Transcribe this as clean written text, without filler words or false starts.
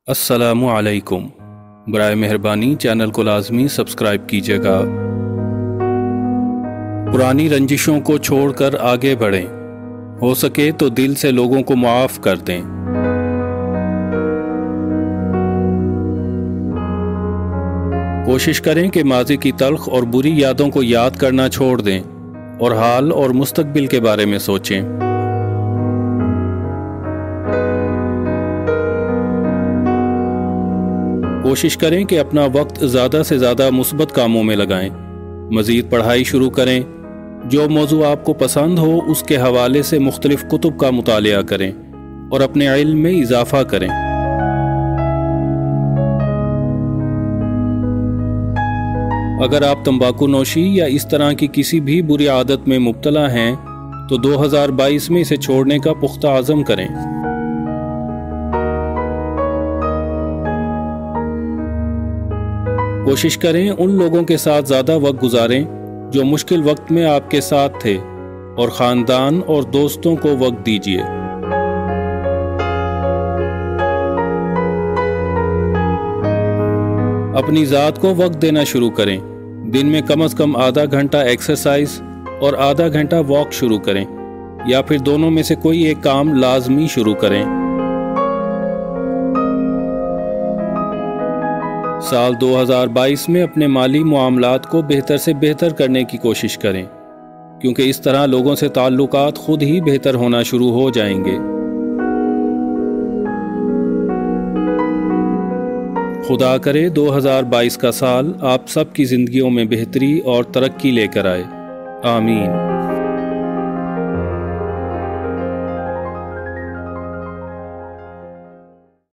अस्सलामु अलैकुम। बराए मेहरबानी चैनल को लाजमी सब्सक्राइब कीजिएगा। पुरानी रंजिशों को छोड़कर आगे बढ़ें। हो सके तो दिल से लोगों को माफ़ कर दें। कोशिश करें कि माजी की तल्ख और बुरी यादों को याद करना छोड़ दें और हाल और मुस्तकबिल के बारे में सोचें। कोशिश करें कि अपना वक्त ज़्यादा से ज़्यादा मुस्बत कामों में लगाएं। मज़ीद पढ़ाई शुरू करें। जो मौजू आपको पसंद हो उसके हवाले से मुख्तलिफ कुतुब का मुतालिया करें और अपने इल्म में इजाफ़ा करें। अगर आप तंबाकू नोशी या इस तरह की किसी भी बुरी आदत में मुब्तला हैं तो 2022 में इसे छोड़ने का पुख्ता अज़म करें। कोशिश करें उन लोगों के साथ ज़्यादा वक्त गुजारें जो मुश्किल वक्त में आपके साथ थे और ख़ानदान और दोस्तों को वक्त दीजिए। अपनी ज़ात को वक्त देना शुरू करें। दिन में कम से कम आधा घंटा एक्सरसाइज और आधा घंटा वॉक शुरू करें या फिर दोनों में से कोई एक काम लाजमी शुरू करें। साल 2022 में अपने माली मामलात को बेहतर से बेहतर करने की कोशिश करें, क्योंकि इस तरह लोगों से ताल्लुकात खुद ही बेहतर होना शुरू हो जाएंगे। खुदा करे 2022 का साल आप सबकी ज़िंदगियों में बेहतरी और तरक्की लेकर आए। आमीन।